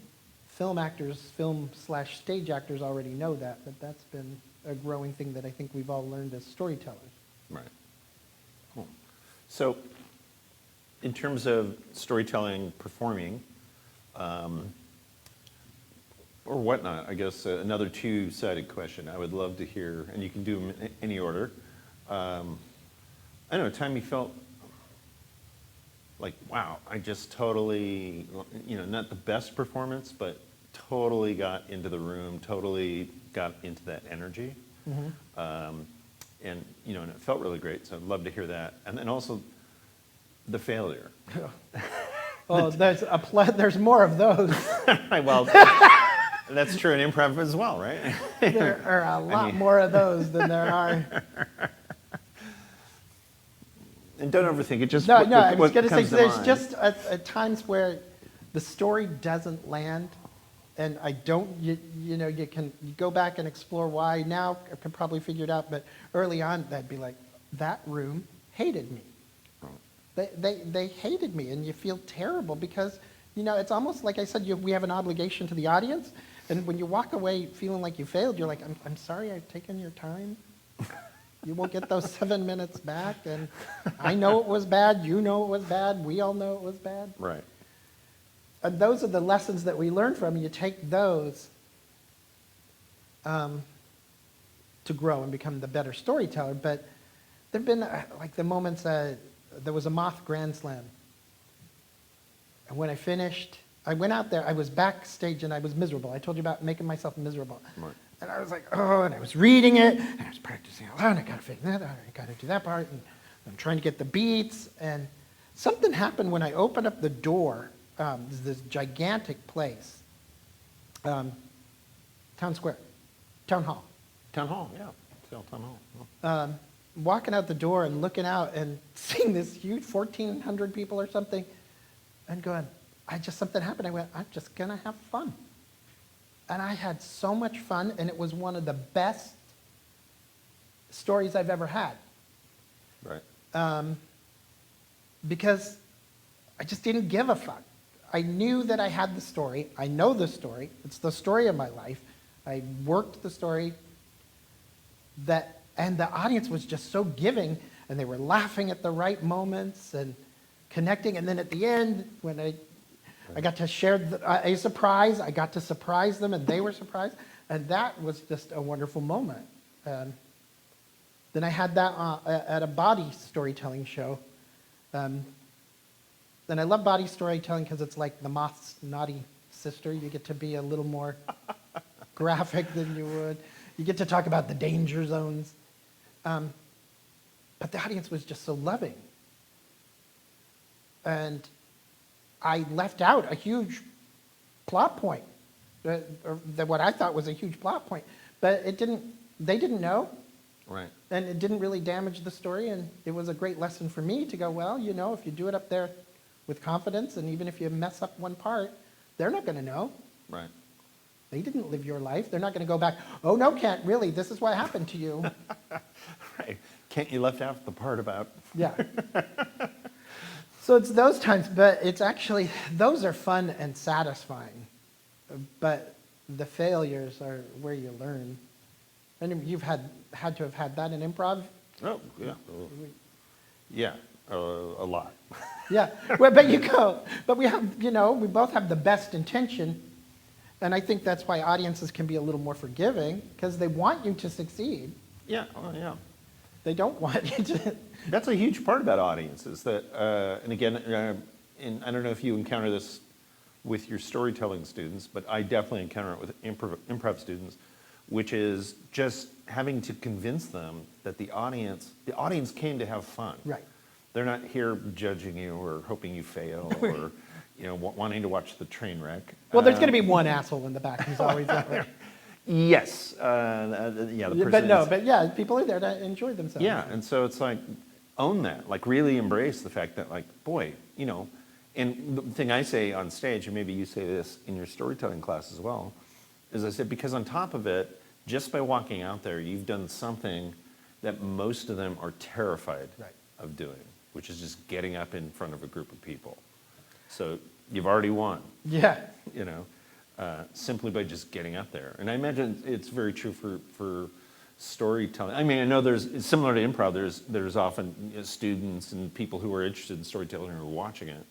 film actors, film/stage actors already know that, but that's been a growing thing that I think we've all learned as storytellers. Right. Cool. So, in terms of storytelling, performing, or whatnot, I guess another two-sided question. I would love to hear, and you can do them in any order. I don't know, a time you felt like, wow, I just totally, not the best performance, but totally got into the room, totally got into that energy. Mm-hmm. And it felt really great, so I'd love to hear that. And then also the failure. Well, there's more of those. Right, well, that's true in improv as well, right? There are a lot more of those than there are. And don't overthink it. Just No, I was what going to say comes to there's mind. just at times where the story doesn't land, and I don't. You can go back and explore why. Now I can probably figure it out, but early on, that'd be like, that room hated me. They hated me, and you feel terrible because it's almost like I said. We have an obligation to the audience, and when you walk away feeling like you failed, you're like, I'm sorry, I've taken your time. You won't get those 7 minutes back, and I know it was bad, you know it was bad, we all know it was bad. Right. And those are the lessons that we learn from. You take those to grow and become the better storyteller. But there have been like the moments there was a Moth GrandSLAM. And when I finished, I went out there, I was backstage and I was miserable. I told you about making myself miserable. Right. And I was like, oh, and I was reading it, and I was practicing out loud, and I gotta figure that out, I gotta do that part, and I'm trying to get the beats, and something happened when I opened up the door. This gigantic place, Town Square, Town Hall. Town Hall, yeah. Town Hall. Walking out the door and looking out and seeing this huge 1,400 people or something, and going, something happened. I went, I'm just gonna have fun. And I had so much fun, and it was one of the best stories I've ever had. Right. Because I just didn't give a fuck. I knew that I had the story. I know the story. It's the story of my life. I worked the story. And the audience was just so giving, and they were laughing at the right moments and connecting. And then at the end, when I got to share a surprise. I got to surprise them, and they were surprised. And that was just a wonderful moment. Then I had that at a Bawdy Storytelling show. And I love Bawdy Storytelling because it's like the Moth's naughty sister. You get to be a little more graphic than you would. You get to talk about the danger zones. But the audience was just so loving. And I left out a huge plot point, that what I thought was a huge plot point. But they didn't know. Right. And it didn't really damage the story, and it was a great lesson for me to go, well, you know, if you do it up there with confidence, and even if you mess up one part, they're not going to know. Right. They didn't live your life. They're not going to go back, oh, no, Kent, really, this is what happened to you. Right. Kent, you left out the part about... Yeah. So it's those times, but it's actually, those are fun and satisfying. But the failures are where you learn. And you've had to have had that in improv? Oh, yeah. Yeah, a lot. Yeah, well, but we have, you know, we both have the best intention, and I think that's why audiences can be a little more forgiving, because they want you to succeed. Yeah, oh, yeah. They don't want you to. That's a huge part about audiences. That, and again, and I don't know if you encounter this with your storytelling students, but I definitely encounter it with improv students, which is just having to convince them that the audience came to have fun. Right. They're not here judging you or hoping you fail or, you know, wanting to watch the train wreck. Well, there's going to be one asshole in the back who's always there. Yes. Yeah, the person But no, is- but yeah, people are there to enjoy themselves. Yeah, and so it's like, own that. Like, really embrace the fact that, like, boy, you know, and the thing I say on stage, and maybe you say this in your storytelling class as well, is I said, because on top of it, just by walking out there, you've done something that most of them are terrified Right. of doing, which is just getting up in front of a group of people. So you've already won, Yeah. you know, simply by just getting up there. And I imagine it's very true for storytelling. I mean, I know it's similar to improv, there's often, you know, students and people who are interested in storytelling who are watching it.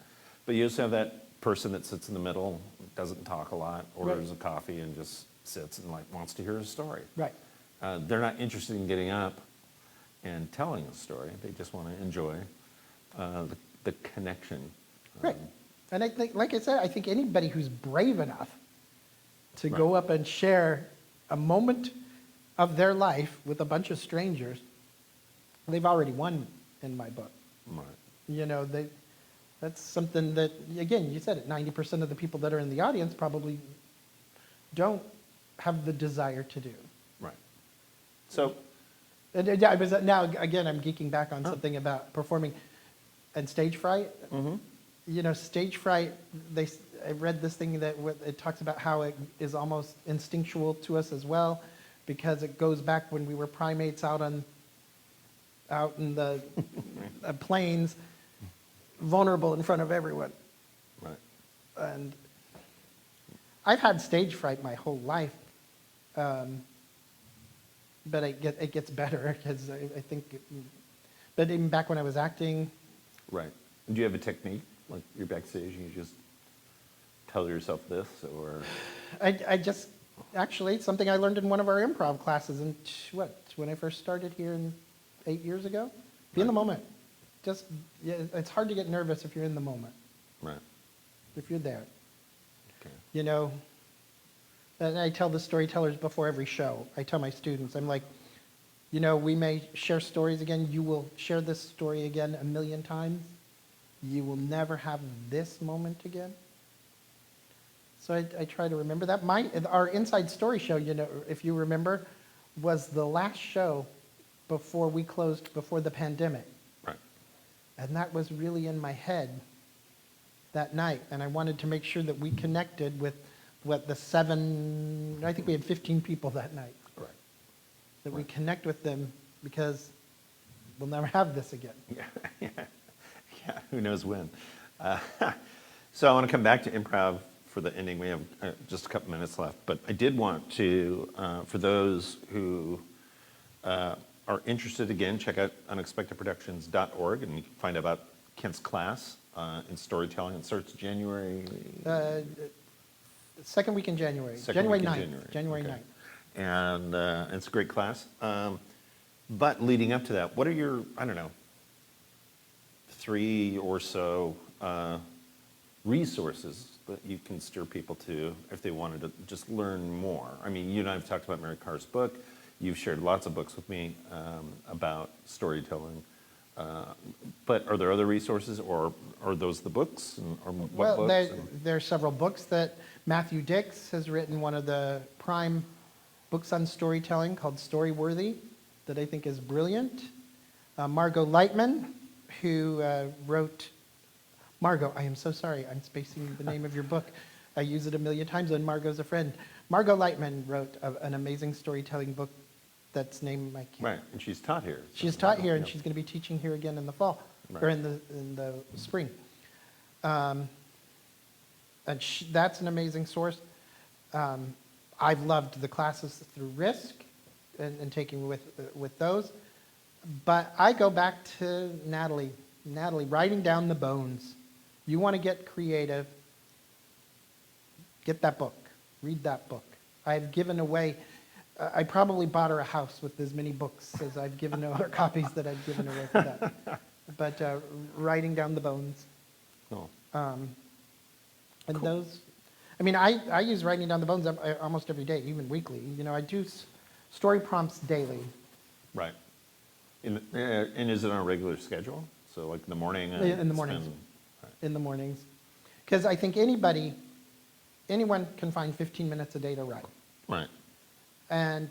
But you also have that person that sits in the middle, doesn't talk a lot, orders a coffee and just sits and like wants to hear a story. Right. They're not interested in getting up and telling a story. They just want to enjoy the connection. Right. And I think, like I said, I think anybody who's brave enough to go up and share a moment of their life with a bunch of strangers, they've already won in my book. Right. You know, that's something that, again, you said it, 90% of the people that are in the audience probably don't have the desire to do. Right. So, And yeah, now, again, I'm geeking back on something about performing and stage fright. You know, stage fright, I read this thing that it talks about how it is almost instinctual to us as well, because it goes back when we were primates out in the plains, vulnerable in front of everyone. right. And I've had stage fright my whole life, but it gets better because I think. But even back when I was acting, Right. And do you have a technique? Like you're backstage and you just tell yourself this, or? I just actually something I learned in one of our improv classes in when I first started here 8 years ago. Be in the moment. Just it's hard to get nervous if you're in the moment. Right. If you're there. Okay. You know, and I tell the storytellers before every show, I tell my students, I'm like, you know, we may share stories again. You will share this story again 1,000,000 times. You will never have this moment again. So I try to remember that. Our Inside Story show, you know, if you remember, was the last show before we closed, before the pandemic. Right. And that was really in my head that night. And I wanted to make sure that we connected with I think we had 15 people that night. Right. That we connect with them because we'll never have this again. Yeah. Who knows when? So I want to come back to improv for the ending. We have just a couple minutes left, but I did want to, for those who are interested, again, check out unexpectedproductions.org, and you can find out about Kent's class in storytelling. It starts January. Second week in January. Second January week in 9th. January Okay. 9th. And it's a great class. But leading up to that, what are your, I don't know, 3 or so resources that you can steer people to if they wanted to just learn more? I mean, you and I have talked about Mary Carr's book. You've shared lots of books with me about storytelling. But are there other resources, or are those the books? Or what Well, books? there are several books that Matthew Dix has written, one of the prime books on storytelling called Storyworthy, that I think is brilliant. Margot Lightman, who wrote, Margot, I am so sorry, I'm spacing the name of your book. I use it a million times, and Margot's a friend. Margot Lightman wrote an amazing storytelling book that's named, I can't. Right, and she's taught here. She's taught here, and she's going to be teaching here again in the fall, Right. or in the spring. And that's an amazing source. I've loved the classes through Risk and taking with those. But I go back to Natalie. Natalie, writing down the bones. You want to get creative, get that book. Read that book. I've given away, I probably bought her a house with as many books as I've given her copies that I've given away for that. But writing down the bones. Oh, And Cool. those, I mean, I use writing down the bones almost every day, even weekly. You know, I do story prompts daily. right. And is it on a regular schedule? So like in the morning? In the mornings. Right. In the mornings. Because I think anyone can find 15 minutes a day to write. Right. And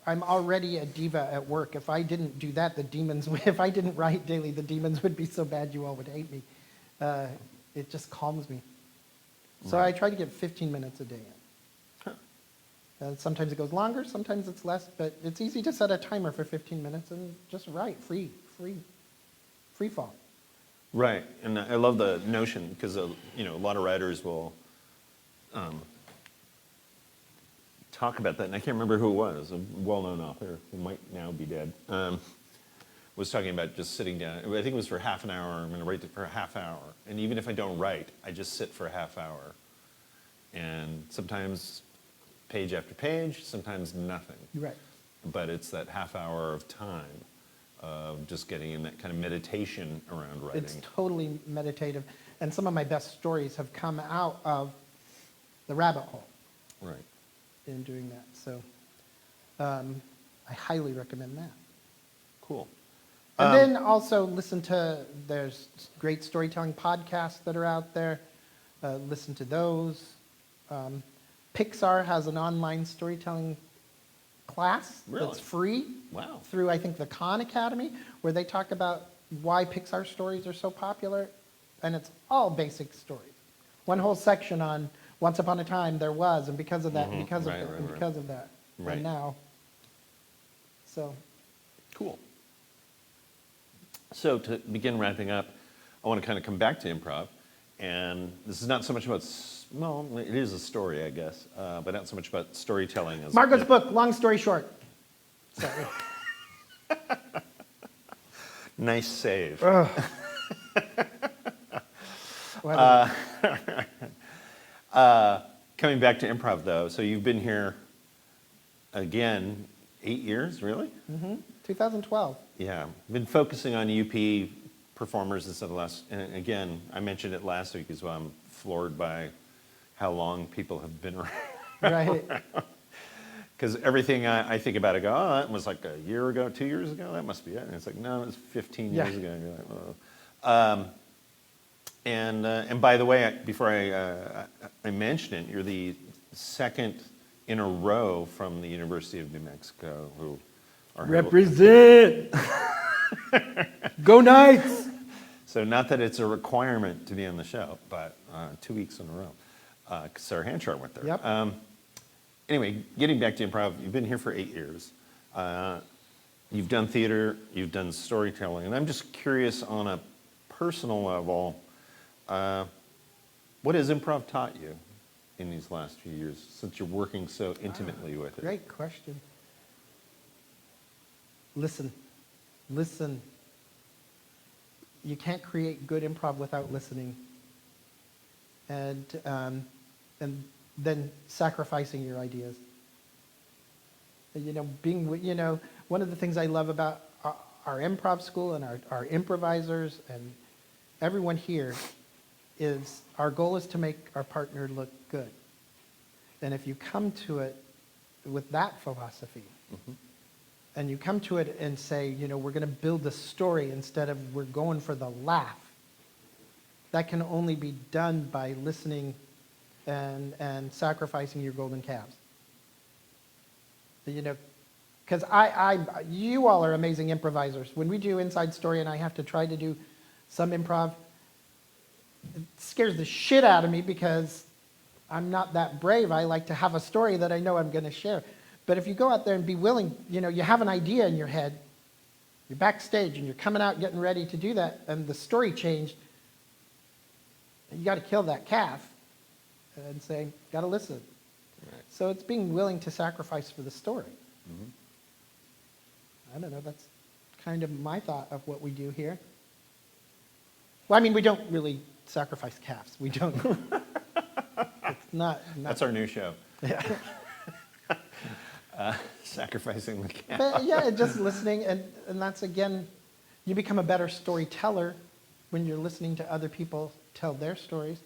I'm already a diva at work. If I didn't do that, if I didn't write daily, the demons would be so bad you all would hate me. It just calms me. So I try to get 15 minutes a day in. Huh. Sometimes it goes longer, sometimes it's less, but it's easy to set a timer for 15 minutes and just write, free fall. Right, and I love the notion, because a lot of writers will talk about that, and I can't remember who it was, a well-known author who might now be dead, was talking about just sitting down. I think it was for half an hour. I'm going to write it for a half hour, and even if I don't write, I just sit for a half hour, and sometimes page after page, sometimes nothing. Right. But it's that half hour of time of just getting in that kind of meditation around writing. It's totally meditative. And some of my best stories have come out of the rabbit hole Right. in doing that. So I highly recommend that. Cool. And then also there's great storytelling podcasts that are out there. Listen to those. Pixar has an online storytelling class Really? that's free. Wow. Through, I think, the Khan Academy, where they talk about why Pixar stories are so popular. And it's all basic stories. One whole section on Once Upon a Time There Was, and because of that, and because of Right, that, right, and right. because of that, Right. and now. So, Cool. So to begin wrapping up, I want to kind of come back to improv. And this is not so much about, well, it is a story, I guess, but not so much about storytelling as Margot's book, long story short. Sorry. Nice save. Coming back to improv, though, so you've been here, again, 8 years, really? 2012. Yeah, been focusing on UP performers instead of last, and again, I mentioned it last week as well, I'm floored by how long people have been around. Right. Because everything I think about, I go, oh, that was like a year ago, 2 years ago, that must be it. And it's like, no, it was 15 years ago. And you're like, oh. And by the way, before I mention it, you're the second in a row from the University of New Mexico who are here. Represent! Go Knights! So not that it's a requirement to be on the show, but 2 weeks in a row. Sarah Hanchar went there. Yep. Anyway, getting back to improv, you've been here for 8 years. You've done theater, you've done storytelling, and I'm just curious on a personal level, what has improv taught you in these last few years since you're working so intimately with it? Great question. Listen. Listen. You can't create good improv without listening. And then sacrificing your ideas. You know, one of the things I love about our improv school and our improvisers and everyone here is our goal is to make our partner look good. And if you come to it with that philosophy, and you come to it and say, we're going to build a story instead of we're going for the laugh, that can only be done by listening and sacrificing your golden calves. Because you all are amazing improvisers. When we do Inside Story and I have to try to do some improv, it scares the shit out of me because I'm not that brave. I like to have a story that I know I'm going to share. But if you go out there and be willing, you have an idea in your head, you're backstage and you're coming out getting ready to do that, and the story changed, you got to kill that calf and say, got to listen. Right. So it's being willing to sacrifice for the story. Mm-hmm. I don't know, that's kind of my thought of what we do here. Well, I mean, we don't really sacrifice calves. We don't. It's not. That's our new show. Yeah. Sacrificing the calf. But yeah, just listening, and that's, again, you become a better storyteller when you're listening to other people tell their stories.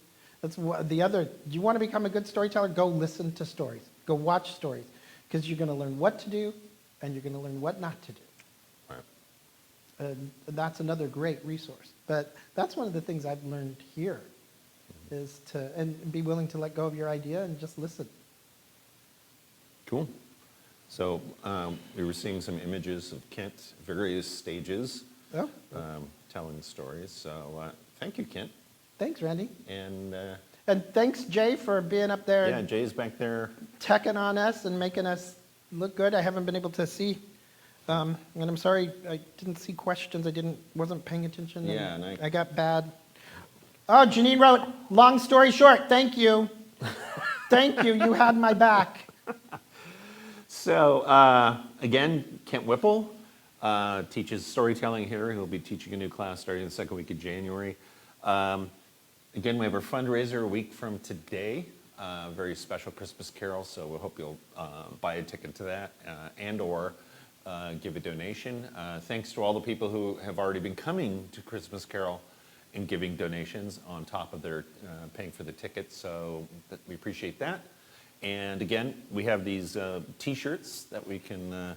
That's the other. Do you want to become a good storyteller? Go listen to stories. Go watch stories, because you're going to learn what to do, and you're going to learn what not to do. Right. And that's another great resource. But that's one of the things I've learned here, is to and be willing to let go of your idea and just listen. Cool. So we were seeing some images of Kent, various stages, telling stories. So thank you, Kent. Thanks, Randy. And thanks, Jay, for being up there. Yeah, Jay's back there. Teching on us and making us look good. I haven't been able to see, and I'm sorry I didn't see questions. Wasn't paying attention. Yeah, and I got bad. Oh, Janine wrote, long story short, thank you. Thank you, you had my back. So, again, Kent Whipple teaches storytelling here. He'll be teaching a new class starting the second week of January. Again, we have our fundraiser a week from today, very special Christmas carol, so we hope you'll buy a ticket to that and or give a donation. Thanks to all the people who have already been coming to Christmas Carol and giving donations on top of their paying for the tickets, so we appreciate that. And again, we have these T-shirts that we can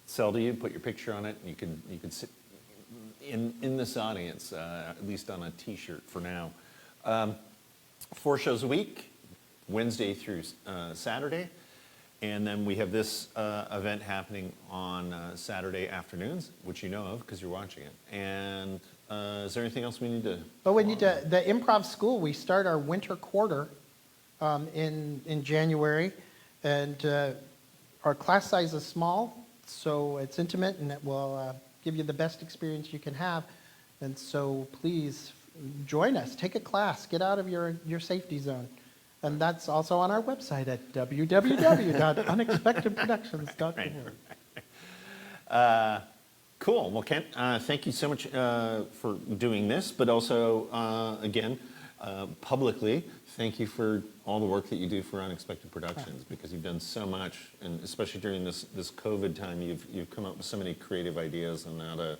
sell to you. Put your picture on it, and you can sit in this audience, at least on a T-shirt for now. 4 shows a week, Wednesday through Saturday, and then we have this event happening on Saturday afternoons, which you know of because you're watching it. And is there anything else we need to? Oh, we need to. The improv school. We start our winter quarter in January, and our class size is small, so it's intimate, and it will give you the best experience you can have. And so please join us, take a class, get out of your safety zone. And that's also on our website at www.unexpectedproductions.com. Cool. Well, Kent, thank you so much for doing this, but also, again, publicly, thank you for all the work that you do for Unexpected Productions, because you've done so much, and especially during this COVID time, you've come up with so many creative ideas on how to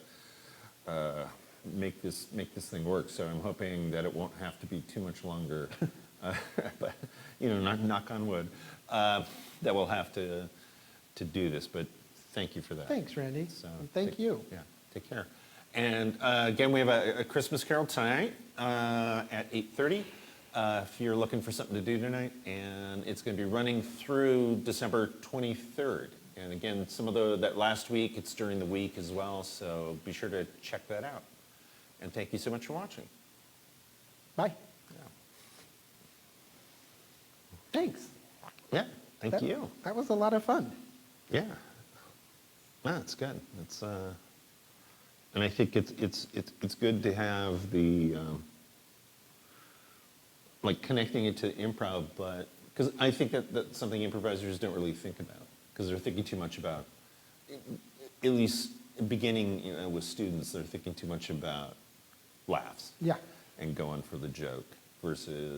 make this thing work. So I'm hoping that it won't have to be too much longer, but knock on wood, that we'll have to do this. But thank you for that. Thanks, Randy. So thank you. Yeah, take care. And again, we have a Christmas Carol tonight at 8:30. If you're looking for something to do tonight, and it's going to be running through December 23rd. And again, some of that last week, it's during the week as well, so be sure to check that out. And thank you so much for watching. Bye. Yeah. Thanks. Yeah, thank you. That was a lot of fun. Yeah. No, it's good. It's and I think it's good to have the like connecting it to improv, but because I think that's something improvisers don't really think about, because they're thinking too much about, at least beginning with students, they're thinking too much about laughs. Yeah. And going for the joke versus